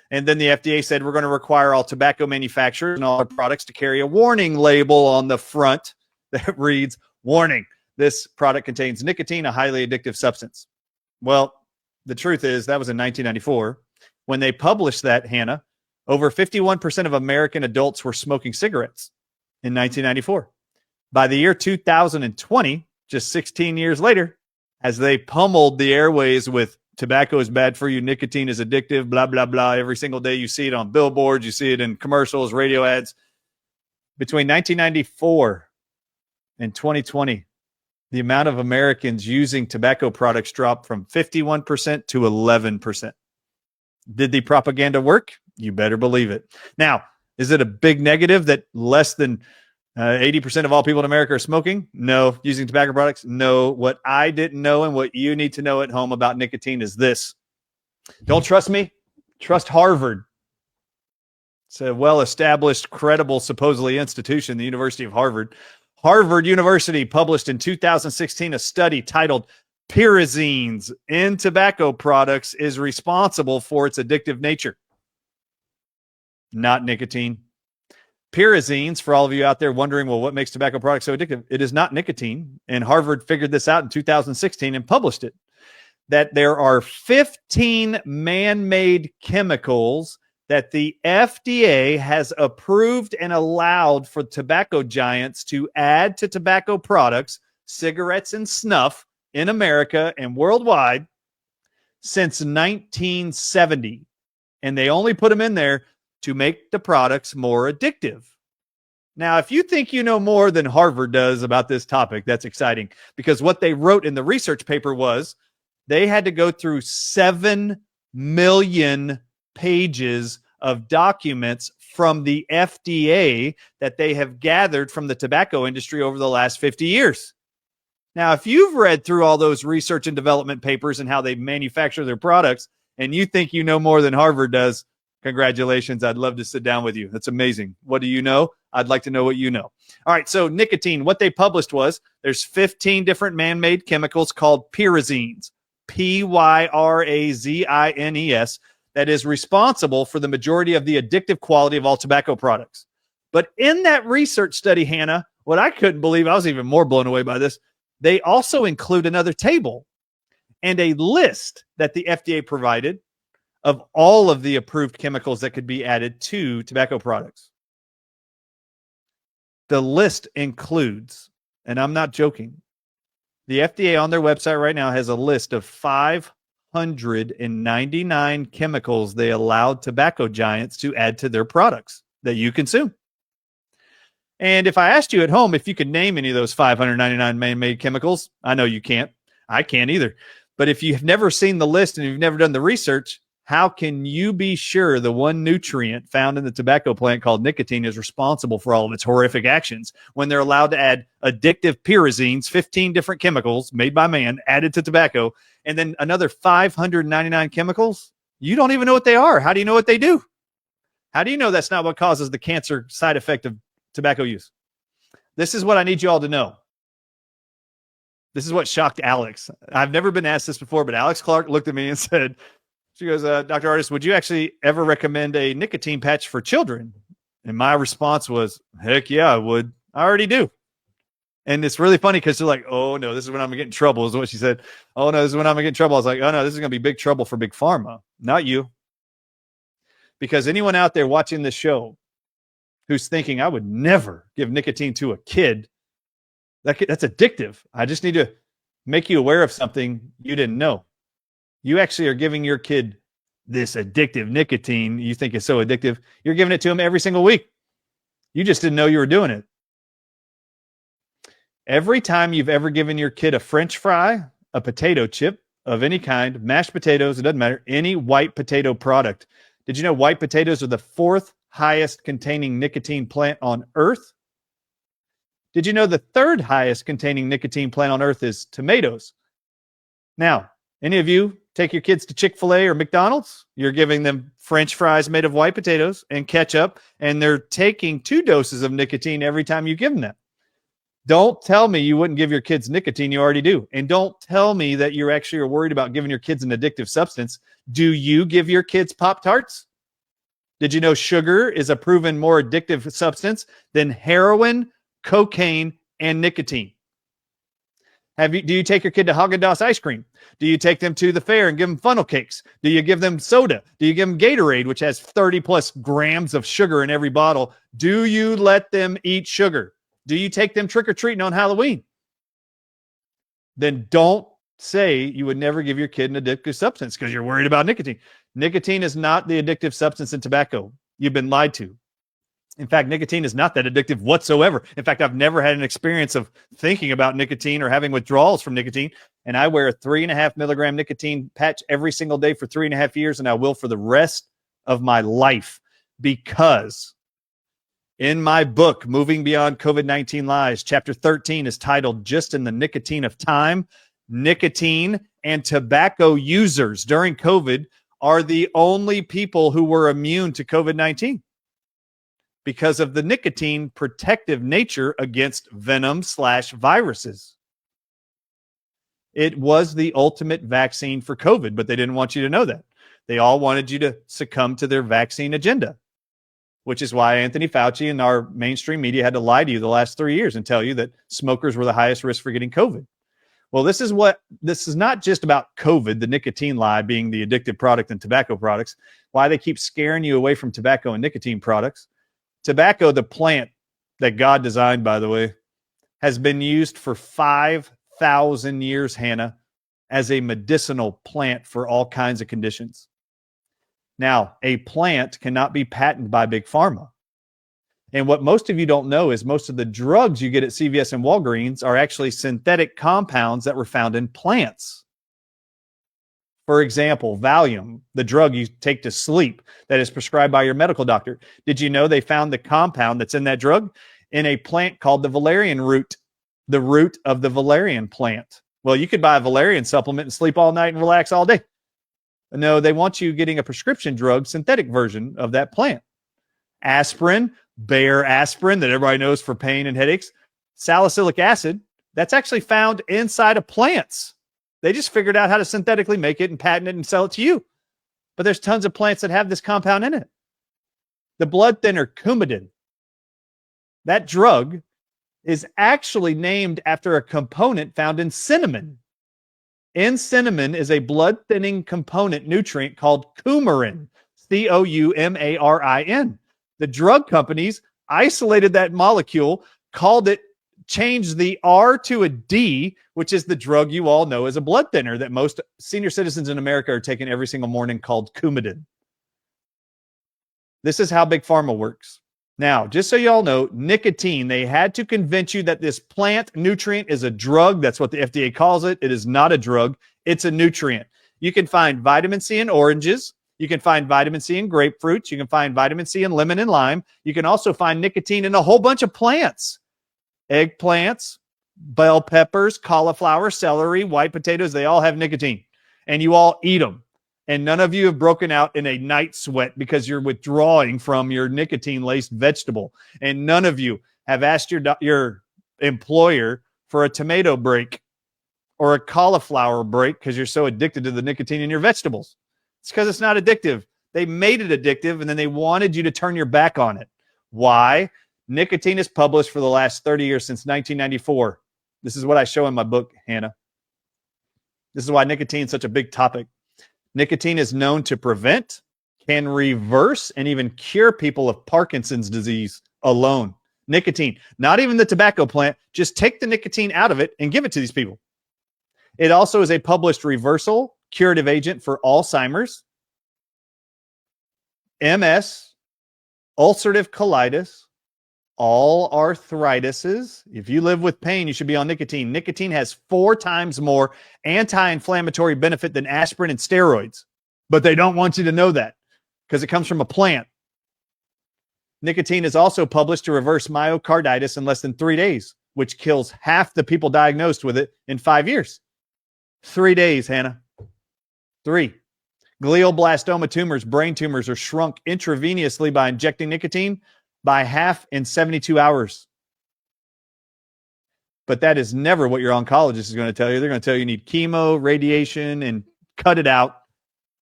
And then the FDA said we're going to require all tobacco manufacturers and all our products to carry a warning label on the front that reads, "Warning, this product contains nicotine, a highly addictive substance." Well, the truth is that was in 1994. When they published that, Hannah, over 51% of American adults were smoking cigarettes in 1994. By the year 2020, just 16 years later, as they pummeled the airways with tobacco is bad for you, nicotine is addictive, blah, blah, blah. Every single day you see it on billboards, you see it in commercials, radio ads. Between 1994 and 2020, the amount of Americans using tobacco products dropped from 51% to 11%. Did the propaganda work? You better believe it. Now, is it a big negative that less than 80% of all people in America are smoking? No. Using tobacco products? No. What I didn't know and what you need to know at home about nicotine is this. Don't trust me? Trust Harvard. It's a well-established, credible, supposedly institution, the University of Harvard. Harvard University published in 2016 a study titled "Pyrazines in Tobacco Products is Responsible for Its Addictive Nature." Not nicotine. Pyrazines, for all of you out there wondering, well, what makes tobacco products so addictive? It is not nicotine. And Harvard figured this out in 2016 and published it, that there are 15 man-made chemicals that the FDA has approved and allowed for tobacco giants to add to tobacco products, cigarettes and snuff in America and worldwide since 1970. And they only put them in there to make the products more addictive. Now, if you think you know more than Harvard does about this topic, that's exciting, because what they wrote in the research paper was they had to go through 7 million pages of documents from the FDA that they have gathered from the tobacco industry over the last 50 years. Now, if you've read through all those research and development papers and how they manufacture their products, and you think you know more than Harvard does, congratulations. I'd love to sit down with you. That's amazing. What do you know? I'd like to know what you know. All right. So nicotine, what they published was there's 15 different man-made chemicals called pyrazines, Pyrazines, that is responsible for the majority of the addictive quality of all tobacco products. But in that research study, Hannah, what I couldn't believe, I was even more blown away by this, they also include another table and a list that the FDA provided of all of the approved chemicals that could be added to tobacco products. The list includes, and I'm not joking, the FDA on their website right now has a list of 599 chemicals they allowed tobacco giants to add to their products that you consume. And if I asked you at home if you could name any of those 599 man-made chemicals, I know you can't. I can't either. But if you've never seen the list and you've never done the research, how can you be sure the one nutrient found in the tobacco plant called nicotine is responsible for all of its horrific actions when they're allowed to add addictive pyrazines, 15 different chemicals made by man, added to tobacco, and then another 599 chemicals? You don't even know what they are. How do you know what they do? How do you know that's not what causes the cancer side effect of tobacco use? This is what I need you all to know. This is what shocked Alex. I've never been asked this before, but Alex Clark looked at me and said, she goes, Dr. Ardis, would you actually ever recommend a nicotine patch for children? And my response was, heck yeah, I would. I already do. And it's really funny because they're like, oh no, this is when I'm going to get in trouble, is what she said. Oh no, this is when I'm going to get in trouble. I was like, oh no, this is going to be big trouble for Big Pharma, not you. Because anyone out there watching this show who's thinking, I would never give nicotine to a kid, that's addictive. I just need to make you aware of something you didn't know. You actually are giving your kid this addictive nicotine. You think it's so addictive. You're giving it to him every single week. You just didn't know you were doing it. Every time you've ever given your kid a French fry, a potato chip of any kind, mashed potatoes, it doesn't matter, any white potato product. Did you know white potatoes are the 4th highest containing nicotine plant on earth? Did you know the 3rd highest containing nicotine plant on earth is tomatoes? Now, any of you take your kids to Chick-fil-A or McDonald's? You're giving them French fries made of white potatoes and ketchup, and they're taking 2 doses of nicotine every time you give them that. Don't tell me you wouldn't give your kids nicotine. You already do. And don't tell me that you actually are worried about giving your kids an addictive substance. Do you give your kids Pop-Tarts? Did you know sugar is a proven more addictive substance than heroin, cocaine, and nicotine? Do you take your kid to Haagen-Dazs ice cream? Do you take them to the fair and give them funnel cakes? Do you give them soda? Do you give them Gatorade, which has 30 plus grams of sugar in every bottle? Do you let them eat sugar? Do you take them trick-or-treating on Halloween? Then don't say you would never give your kid an addictive substance because you're worried about nicotine. Nicotine is not the addictive substance in tobacco. You've been lied to. In fact, nicotine is not that addictive whatsoever. In fact, I've never had an experience of thinking about nicotine or having withdrawals from nicotine. And I wear a 3.5 milligram nicotine patch every single day for 3.5 years, and I will for the rest of my life, because in my book, Moving Beyond COVID-19 Lies, chapter 13 is titled Just in the Nicotine of Time. Nicotine and tobacco users during COVID are the only people who were immune to COVID-19 because of the nicotine protective nature against venom/viruses. It was the ultimate vaccine for COVID, but they didn't want you to know that. They all wanted you to succumb to their vaccine agenda, which is why Anthony Fauci and our mainstream media had to lie to you the last 3 years and tell you that smokers were the highest risk for getting COVID. Well, this is not just about COVID, the nicotine lie being the addictive product in tobacco products, why they keep scaring you away from tobacco and nicotine products. Tobacco, the plant that God designed, by the way, has been used for 5,000 years, Hannah, as a medicinal plant for all kinds of conditions. Now, a plant cannot be patented by Big Pharma. And what most of you don't know is most of the drugs you get at CVS and Walgreens are actually synthetic compounds that were found in plants. For example, Valium, the drug you take to sleep that is prescribed by your medical doctor. Did you know they found the compound that's in that drug in a plant called the valerian root, the root of the valerian plant? Well, you could buy a valerian supplement and sleep all night and relax all day. No, they want you getting a prescription drug, synthetic version of that plant. Aspirin, Bayer aspirin that everybody knows for pain and headaches, salicylic acid, that's actually found inside of plants. They just figured out how to synthetically make it and patent it and sell it to you. But there's tons of plants that have this compound in it. The blood thinner Coumadin, that drug is actually named after a component found in cinnamon. In cinnamon is a blood thinning component nutrient called coumarin, Coumarin. The drug companies isolated that molecule, called it, changed the R to a D, which is the drug you all know as a blood thinner that most senior citizens in America are taking every single morning, called Coumadin. This is how Big Pharma works. Now, just so you all know, nicotine, they had to convince you that this plant nutrient is a drug. That's what the FDA calls it. It is not a drug. It's a nutrient. You can find vitamin C in oranges. You can find vitamin C in grapefruits. You can find vitamin C in lemon and lime. You can also find nicotine in a whole bunch of plants. Eggplants, bell peppers, cauliflower, celery, white potatoes, they all have nicotine. And you all eat them. And none of you have broken out in a night sweat because you're withdrawing from your nicotine-laced vegetable. And none of you have asked your employer for a tomato break or a cauliflower break because you're so addicted to the nicotine in your vegetables. It's because it's not addictive. They made it addictive, and then they wanted you to turn your back on it. Why? Nicotine is published for the last 30 years, since 1994. This is what I show in my book, Hannah. This is why nicotine is such a big topic. Nicotine is known to prevent, can reverse, and even cure people of Parkinson's disease alone. Nicotine, not even the tobacco plant, just take the nicotine out of it and give it to these people. It also is a published reversal curative agent for Alzheimer's, MS, ulcerative colitis, all arthritises. If you live with pain, you should be on nicotine. Nicotine has 4 times more anti-inflammatory benefit than aspirin and steroids, but they don't want you to know that because it comes from a plant. Nicotine is also published to reverse myocarditis in less than 3 days, which kills half the people diagnosed with it in 5 years. 3 days, Hannah. 3. Glioblastoma tumors, brain tumors, are shrunk intravenously by injecting nicotine by half in 72 hours. But that is never what your oncologist is going to tell you. They're going to tell you need chemo, radiation, and cut it out,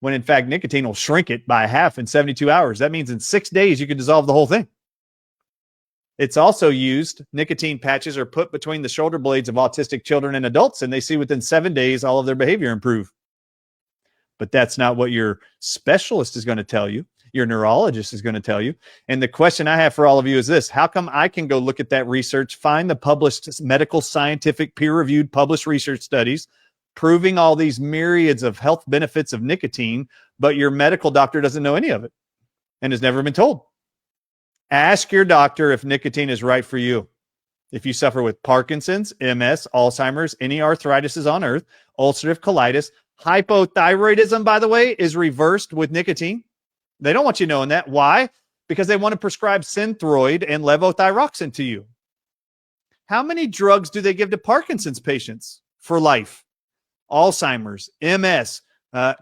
when in fact nicotine will shrink it by half in 72 hours. That means in 6 days you can dissolve the whole thing. It's also used, nicotine patches are put between the shoulder blades of autistic children and adults, and they see within 7 days all of their behavior improve. But that's not what your specialist is going to tell you. Your neurologist is going to tell you. And the question I have for all of you is this: how come I can go look at that research, find the published medical, scientific, peer-reviewed, published research studies proving all these myriads of health benefits of nicotine, but your medical doctor doesn't know any of it and has never been told? Ask your doctor if nicotine is right for you. If you suffer with Parkinson's, MS, Alzheimer's, any arthritis on earth, ulcerative colitis, hypothyroidism, by the way, is reversed with nicotine. They don't want you knowing that. Why? Because they want to prescribe Synthroid and levothyroxine to you. How many drugs do they give to Parkinson's patients for life? Alzheimer's, MS,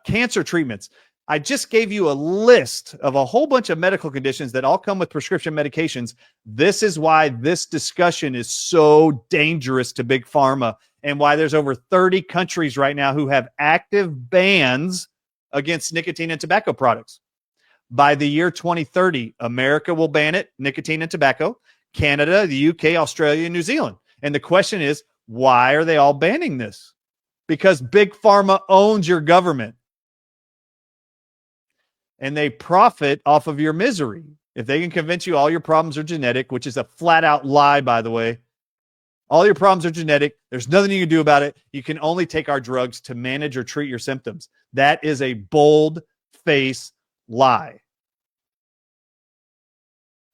cancer treatments. I just gave you a list of a whole bunch of medical conditions that all come with prescription medications. This is why this discussion is so dangerous to big pharma, and why there's over 30 countries right now who have active bans against nicotine and tobacco products. By the year 2030, America will ban it, nicotine and tobacco, Canada, the UK, Australia, and New Zealand. And the question is, why are they all banning this? Because big pharma owns your government. And they profit off of your misery. If they can convince you all your problems are genetic, which is a flat out lie, by the way. All your problems are genetic. There's nothing you can do about it. You can only take our drugs to manage or treat your symptoms. That is a bold face lie.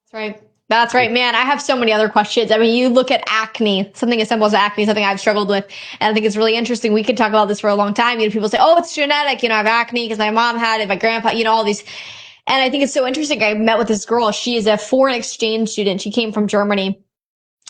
That's right. That's right, man. I have so many other questions. I mean, you look at acne, something as simple as acne, something I've struggled with. And I think it's really interesting. We could talk about this for a long time. You know, people say, oh, it's genetic. You know, I have acne because my mom had it, my grandpa, you know, all these. And I think it's so interesting. I met with this girl. She is a foreign exchange student. She came from Germany.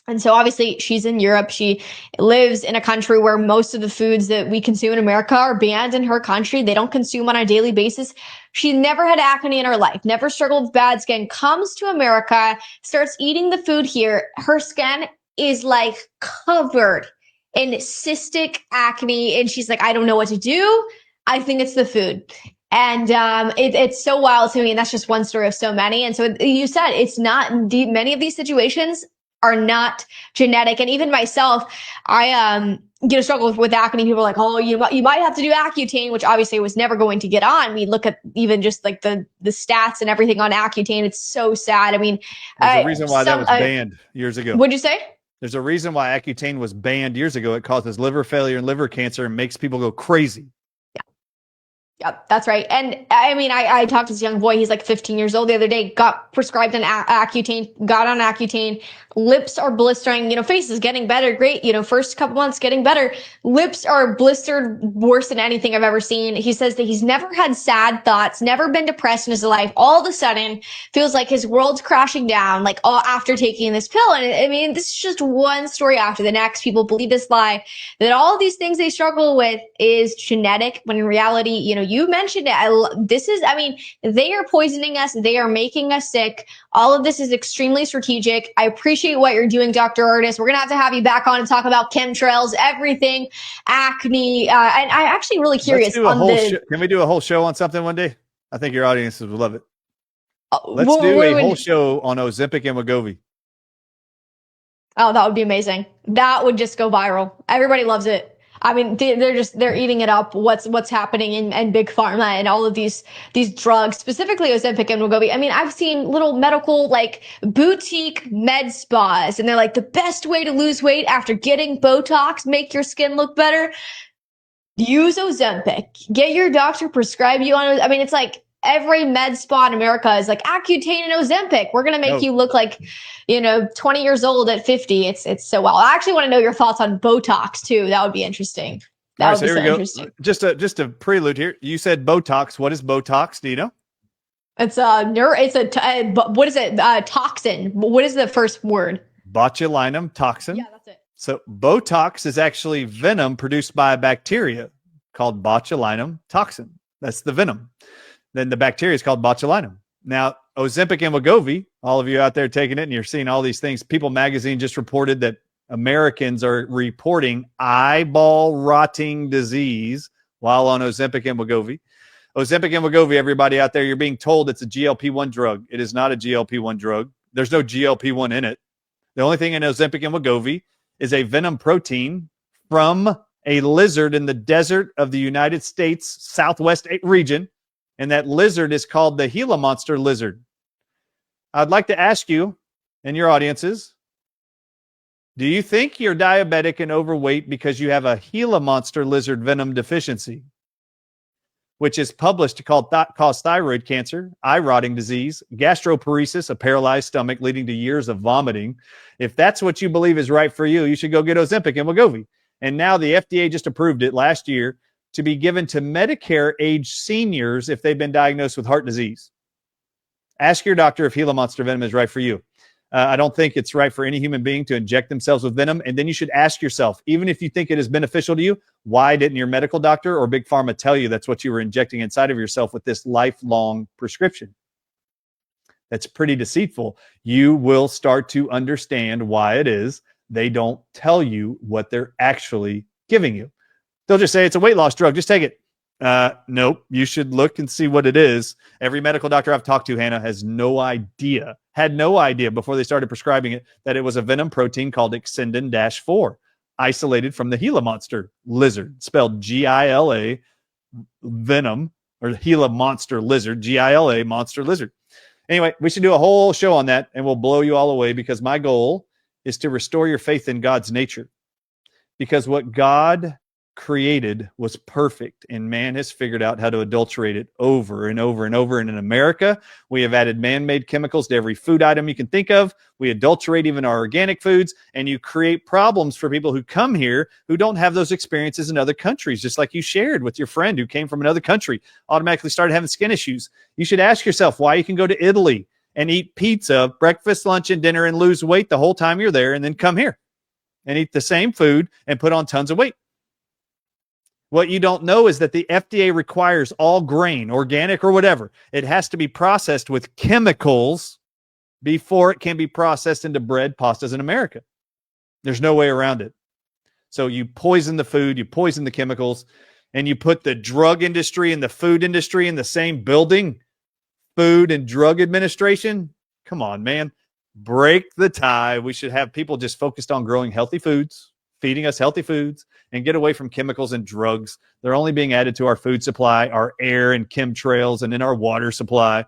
And so obviously she's in Europe. She lives in a country where most of the foods that we consume in America are banned in her country. They don't consume on a daily basis. She never had acne in her life, never struggled with bad skin, comes to America, starts eating the food here. Her skin is like covered in cystic acne. And she's like, I don't know what to do. I think it's the food. And it's so wild to me. And that's just one story of so many. And so you said it's not, many of these situations are not genetic. And even myself, I struggle with acne. People are like, oh, you might have to do Accutane, which obviously I was never going to get on. We look at even just like the stats and everything on Accutane. It's so sad. I mean, there's a reason why that was banned years ago. What'd you say? There's a reason why Accutane was banned years ago. It causes liver failure and liver cancer and makes people go crazy. Yep, that's right. And I mean, I talked to this young boy, he's like 15 years old the other day, got prescribed an Accutane, got on Accutane, lips are blistering, you know, face is getting better, great, you know, first couple months getting better, lips are blistered worse than anything I've ever seen. He says that he's never had sad thoughts, never been depressed in his life. All of a sudden feels like his world's crashing down, like all after taking this pill. And I mean, this is just one story after the next. People believe this lie that all of these things they struggle with is genetic, when in reality, you know, you mentioned it. They are poisoning us. They are making us sick. All of this is extremely strategic. I appreciate what you're doing, Dr. Ardis. We're going to have you back on and talk about chemtrails, everything, acne. And I'm actually really curious on the. Can we do a whole show on something one day? I think your audiences would love it. Let's what do a whole show on Ozempic and Wegovy. Oh, that would be amazing. That would just go viral. Everybody loves it. I mean, they're eating it up. What's happening in big pharma and all of these drugs, specifically Ozempic and Wegovy. I mean, I've seen little medical, like, boutique med spas, and they're like, the best way to lose weight after getting Botox, make your skin look better, use Ozempic. Get your doctor prescribe you on. I mean, it's like every med spa in America is like Accutane and Ozempic. We're gonna make you look like, 20 years old at 50. It's so well. I actually want to know your thoughts on Botox too. That would be interesting. That would be so interesting. Just a prelude here. You said Botox. What is Botox? Do you know? It's what is it? Toxin. What is the first word? Botulinum toxin. Yeah, that's it. So Botox is actually venom produced by a bacteria called botulinum toxin. That's the venom. Then the bacteria is called botulinum. Now, Ozempic and Wegovy, all of you out there taking it and you're seeing all these things. People magazine just reported that Americans are reporting eyeball rotting disease while on Ozempic and Wegovy. Ozempic and Wegovy, everybody out there, you're being told it's a GLP-1 drug. It is not a GLP-1 drug. There's no GLP-1 in it. The only thing in Ozempic and Wegovy is a venom protein from a lizard in the desert of the United States Southwest region. And that lizard is called the Gila monster lizard. I'd like to ask you and your audiences, do you think you're diabetic and overweight because you have a Gila monster lizard venom deficiency, which is published to cause thyroid cancer, eye rotting disease, gastroparesis, a paralyzed stomach leading to years of vomiting? If that's what you believe is right for you, you should go get Ozempic and Wegovy. And now the FDA just approved it last year to be given to Medicare-age seniors if they've been diagnosed with heart disease. Ask your doctor if Gila monster venom is right for you. I don't think it's right for any human being to inject themselves with venom. And then you should ask yourself, even if you think it is beneficial to you, why didn't your medical doctor or Big Pharma tell you that's what you were injecting inside of yourself with this lifelong prescription? That's pretty deceitful. You will start to understand why it is they don't tell you what they're actually giving you. They'll just say it's a weight loss drug. Just take it. Nope. You should look and see what it is. Every medical doctor I've talked to, Hannah, had no idea before they started prescribing it that it was a venom protein called Exendin-4, isolated from the Gila monster lizard, spelled Gila venom, or Gila monster lizard, Gila monster lizard. Anyway, we should do a whole show on that, and we'll blow you all away, because my goal is to restore your faith in God's nature. Because what God created was perfect, and man has figured out how to adulterate it over and over and over. And in America, we have added man-made chemicals to every food item you can think of. We adulterate even our organic foods, and you create problems for people who come here who don't have those experiences in other countries, just like you shared with your friend who came from another country, automatically started having skin issues. You should ask yourself why you can go to Italy and eat pizza, breakfast, lunch, and dinner, and lose weight the whole time you're there, and then come here and eat the same food and put on tons of weight. What you don't know is that the FDA requires all grain, organic or whatever, it has to be processed with chemicals before it can be processed into bread, pastas in America. There's no way around it. So you poison the food, you poison the chemicals, and you put the drug industry and the food industry in the same building. Food and Drug Administration. Come on, man. Break the tie. We should have people just focused on growing healthy foods, feeding us healthy foods, and get away from chemicals and drugs. They're only being added to our food supply, our air and chemtrails, and in our water supply.